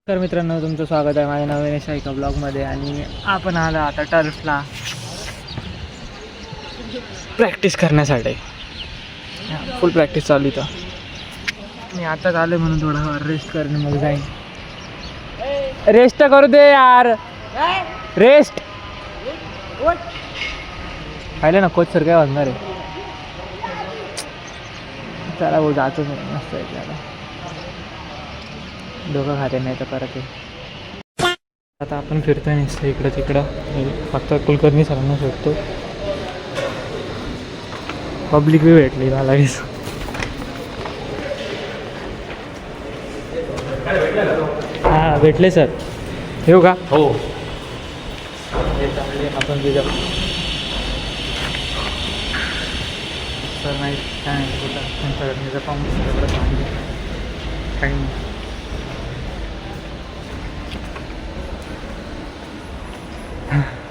तर मित्रांनो, तुमचं स्वागत आहे माझ्या नवीन एका ब्लॉगमध्ये. आणि आपण आला आता टर्फला प्रॅक्टिस करण्यासाठी. फुल प्रॅक्टिस चालू इथं. मी आताच आलो म्हणून थोडा रेस्ट करणे, मग जाईन. रेस्ट करू दे यार, रेस्ट. पाहिलं ना कोच सर काय वाजणार आहे. चला भाऊ, जातो मस्त आहे त्याला. डोकं खाते नाही तर परत आता आपण फिरतोय नुसतं इकडं तिकडं. फक्त कुलकर्णी सरांना शोधतो. पब्लिक बी भेटली मला लगेच. हां भेटले सर. येऊ का? हो. आपण तुझ्या सर नाही काय नाही कुठं त्यांचा फॉर्म सगळं सांगितलं काही नाही.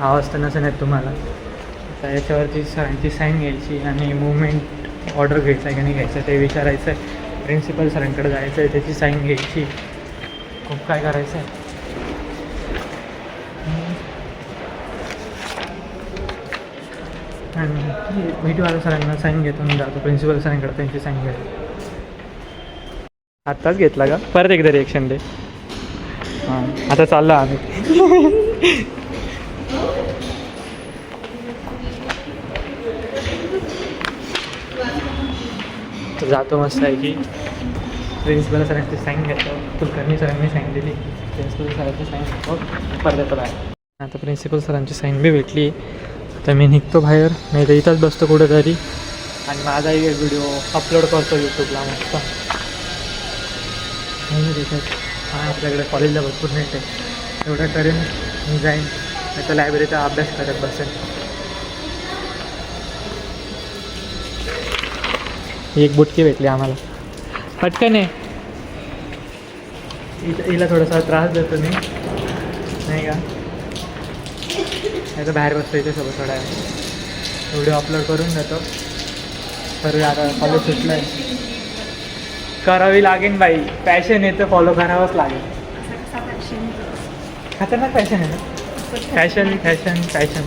आवाज तर नसेल येत तुम्हाला. आता याच्यावरती सरांची साईन घ्यायची आणि मुवमेंट ऑर्डर घ्यायचा आहे की नाही घ्यायचं ते विचारायचं आहे. प्रिन्सिपल सरांकडे जायचं आहे, त्याची साईन घ्यायची. खूप काय करायचं आहे. आणि व्हिडिओवाल्या सरांना साईन घेतो मी जातो प्रिन्सिपल सरांकडे, त्यांची साईन घ्यायची. आत्ताच घेतला का? परत एकदा रिएक्शन दे. हां आता चाललो आम्ही. तर जातो मस्त आहे की प्रिन्सिपल सरांची साईन घेतो. कुलकर्णी सरांनी साईन दिली, प्रिन्सिपल सरांची साईन घेतो, परत येतो बाहेर. आता प्रिन्सिपल सरांची साईन बी भेटली. तर मी निघतो बाहेर, नाही तर इथंच बसतो कुठेतरी आणि माझाही एक व्हिडिओ अपलोड करतो यूट्यूबला मस्त. हां आपल्याकडे कॉलेजला भरपूर नेट आहे, एवढं करेन मी जाईन, नाही तर लायब्ररीचा अभ्यास करत बसेन. एक बुटकी भेटली आम्हाला, पटकन आहे. हिला थोडासा त्रास देतो मी, नाही का? नाही तर बाहेर बसतो इथे सोबत थोडा व्हिडिओ अपलोड करून देतो. तर आता फॉलो सुटलं आहे, करावी लागेल बाई. पॅशन आहे तर फॉलो करावंच लागेल. खतरनाक पॅशन आहे ना, फॅशन फॅशन फॅशन.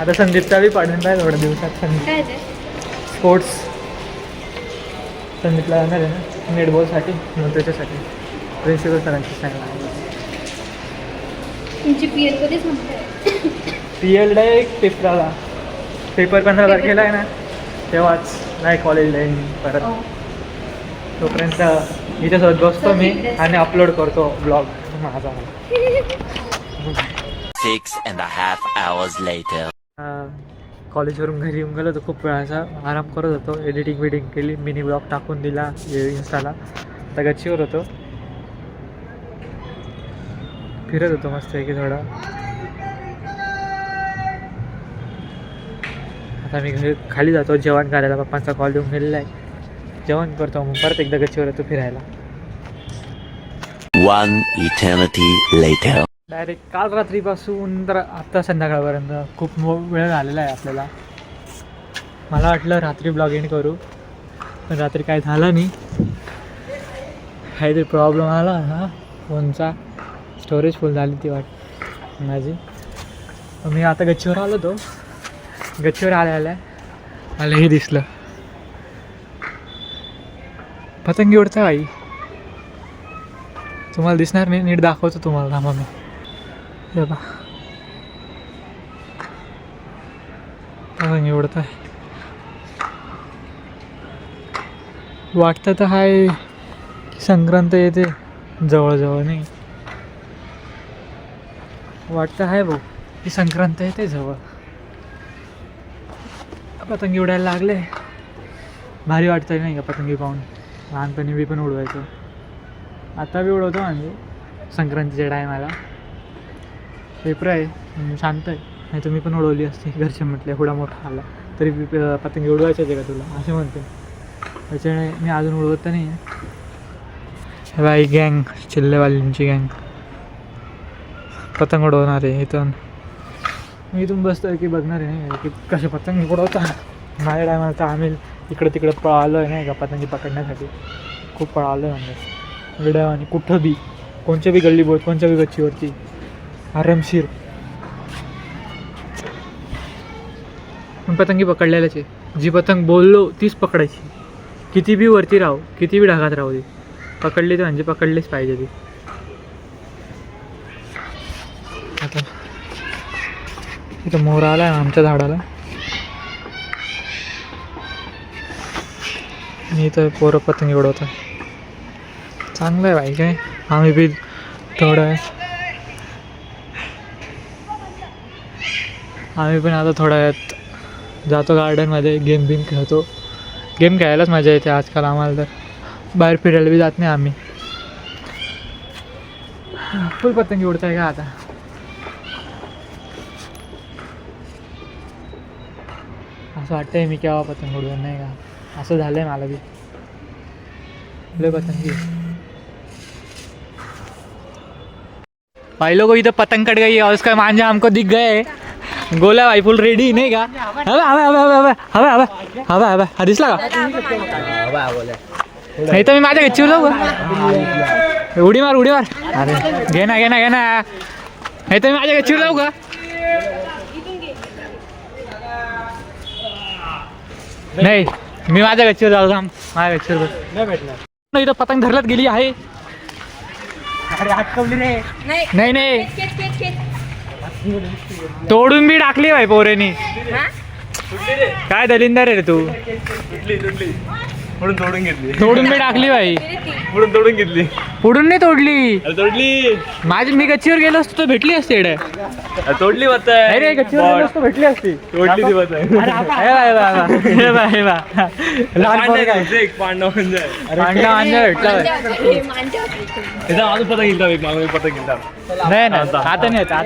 आता संदीपचा बी पडून आहे थोड्या दिवसात. संदीप स्पोर्ट्स, संदीपला जाणार आहे ना नेटबॉलसाठी, म्हणून त्याच्यासाठी प्रिन्सिपल सरांची सांगणार. तुमची पी एल कधीच म्हणते? पी एल डायरेक्ट पेपराला, पेपर 15 तारखेला आहे ना, तेव्हाच नाही कॉलेजला येईन परत. तोपर्यंत इथेसोबत बसतो मी आणि अपलोड करतो ब्लॉग माझा. 6.5 hours later. कॉलेजवरून घरी येऊन गेलो तर खूप वेळाचा आराम करत होतो. एडिटिंग केली, मिनी ब्लॉग टाकून दिला इन्स्टाला. आता गच्चीवर होतो, फिरत होतो मस्त आहे की थोडा. आता मी घरी खाली जातो जेवण करायला. पप्पांचा कॉल देऊन गेलेला आहे, जेवण करतो, मग परत एकदा गच्चीवर येतो फिरायला. 1 eternity later. डायरेक्ट काल रात्रीपासून तर आत्ता संध्याकाळपर्यंत खूप वेळ झालेला आहे आपल्याला. मला वाटलं रात्री ब्लॉगिंग करू, पण रात्री काय झालं नाही. काहीतरी प्रॉब्लेम आला हा फोनचा, स्टोरेज फुल झाली ती वाट माझी. मी आता गच्चीवर आलो तो, गच्चीवर आल्या मला हे दिसलं, पतंगी उडता बाई. तुम्हाला दिसणार नाही, नीट दाखवतो तुम्हाला, थांबा मी. हे बा पतंगी उडत आहे. वाटतं तर हाय की संक्रांत येते जवळजवळ, नाही वाटतं आहे भाऊ की संक्रांत येते जवळ. पतंगी उडायला लागले, भारी वाटतंय नाही का पतंगी पाहून. लहानपणी मी पण उडवायचो, आता बी उडवतो म्हणजे संक्रांतीच्या टायमाला. पेपर आहे शांत आहे, नाही तर मी पण उडवली असती. घरचे म्हटले एवढा मोठा आला तरी पतंगी उडवायचं आहे का तुला, असे म्हणते. त्याच्यामुळे मी अजून उडवत तर नाही आहे. बाई गँग, चिल्लेवाल्यांची गँग पतंग उडवणार आहे इथून. मी इथून बसतो की बघणार आहे नाही की कसे पतंग उडवता. माझ्या टायमाला तर आम्ही इकडं तिकडं पळालो आहे नाही का पतंगी पकडण्यासाठी, खूप पळालो आहे म्हणजे. वेड्या आणि कुठं बी कोणच्या बी गल्ली बोट कोणच्या बी गच्चीवरती आरामशीर. पण पतंगी पकडलेल्याच आहे. जी पतंग बोललो तीच पकडायची. किती बी वरती राहू किती बी ढगात राहू दे, पकडली तर म्हणजे पकडलीच पाहिजे ती. आता इथं मोर आला आहे आमच्या झाडाला आणि इथं पोरं पतंगी उडवतात. चांगलं आहे बाई. काय आम्ही बी थोडं आम्ही पण आता थोड्या वेळात जातो गार्डनमध्ये, गेम बिम खेळतो. गेम खेळायलाच मजा येते आजकाल आम्हाला, तर बाहेर फिरायला बी जात नाही आम्ही. फुल पतंगी उडत आहे का आता. असं वाटतंय मी केव्हा पतंग उडवून नाही का, असं झालंय मला बी. लय पतंगी भाई लोगों इधर पतंग कट गई है और उसका मांझा हमको दिख गए. गोला भाई फुल रेडी नाही का. हवे हवे हवे हवे हवे हवे हवे हवे हा दिसला का. नाही तर मी माझ्या गच्चीवर जाऊ का. उडी मार उडी मार. अरे घे ना घे ना घे ना. नाही तर मी माझ्या गच्चीवर जाऊ का. नाही मी माझ्या गच्चीवर जाऊ थांब. माझ्या गच्चीवर नाही भेटणार. इथं पतंग धरल्यात गेली आहे. अरे अटकवली रे. नाही नाही तोडून बी टाकली भाई पोरेनी. काय दलिंदर रे तू. म्हणून तोडून घेतली. तोडून बी टाकली भाई. म्हणून तोडून घेतली. पुढून नाही तोडली. तोडली. माझी मी गच्चीवर गेलो असतो तर भेटली असते इकडे. तोडली होत अरे गच्चीवर गेलो असतो भेटली असती. तोडली ती होत नाही ना आता नाही आता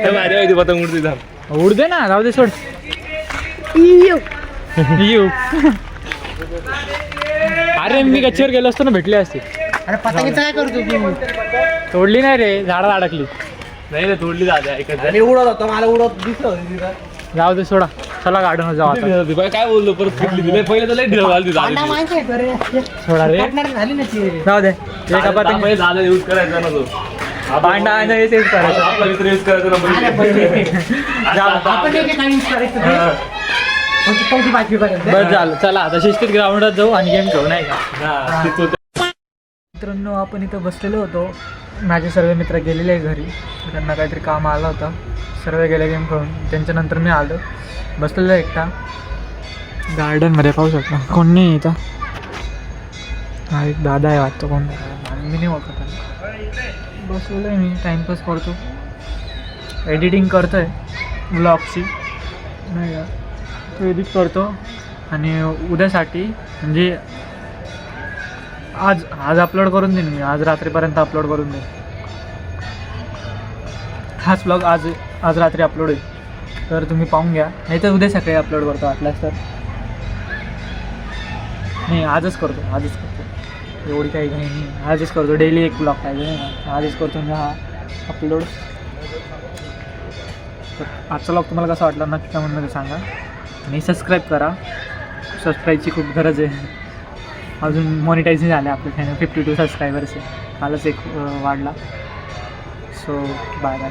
पतंग उडते. उड दे ना जाऊ दे सोड. येऊ. अरे मी गच्चीवर गेलो असतो ना भेटली असती. अरे पतंगीचं काय करतो तू. तोडली नाही रे झाडात अडकली. नाही रे तोडली जाते. मी उडत होतो मला उडत दिसत होती तिथं. जाऊ दे सोडा. चला गार्डन जाऊ आता. काय बोललो परत फुटली तिला पहिले तर लई ढिळ झाली पांडा माणसं आहेत रे. सोडा रे. काटणार झाली ना ती. जाऊ दे. एका पतंग पहिले दादा यूज करायचा ना तो. भांडा आणि हेच करायचं. आपला मित्र यूज करायचा ना आपण एक यूज करायचं. चौथी पाचवी पर्यंत. बरं झालं. चला आता शिस्तीत ग्राउंडात जाऊ आणि गेम खेळू नाही का. मित्रांनो आपण इथं बसलेलो होतो. माझे सर्व मित्र गेलेले आहे घरी. त्यांना काहीतरी काम आलं होतं. सर्व गेले गेम खेळून. त्यांच्यानंतर मी आलो. बसलेलो एकटा गार्डनमध्ये. पाहू शकता कोण नाही इथं. हा एक दादा आहे वाटतं. कोण मी नाही ओळखत आहे. बसलेलो आहे मी टाईमपास करतो. एडिटिंग करतो आहे ब्लॉगची नाही का. तो एडिट करतो आणि उद्यासाठी म्हणजे आज अपलोड करून देईन मी. आज रात्रीपर्यंत अपलोड करून देईन. हाच ब्लॉग आज रात्री अपलोड होईल. तर तुम्ही पाहून घ्या. नाही तर उद्या सकाळी अपलोड करतो वाटल्यास तर. नाही आजच करतो. एवढी काही नाही. आजच करतो. डेली एक ब्लॉग पाहिजे नाही का. आजच करतो म्हणजे हा अपलोड. तर आजचा ब्लॉग तुम्हाला कसा वाटला नक्की कमेंटमध्ये सांगा. आणि सबस्क्राईब करा. सबस्क्राईबची खूप गरज आहे. अजून मॉनिटायझिंग झाले आपले चॅनल. 52 सबस्क्रायबर्स आहे. कालच एक वाढला. So bye bye.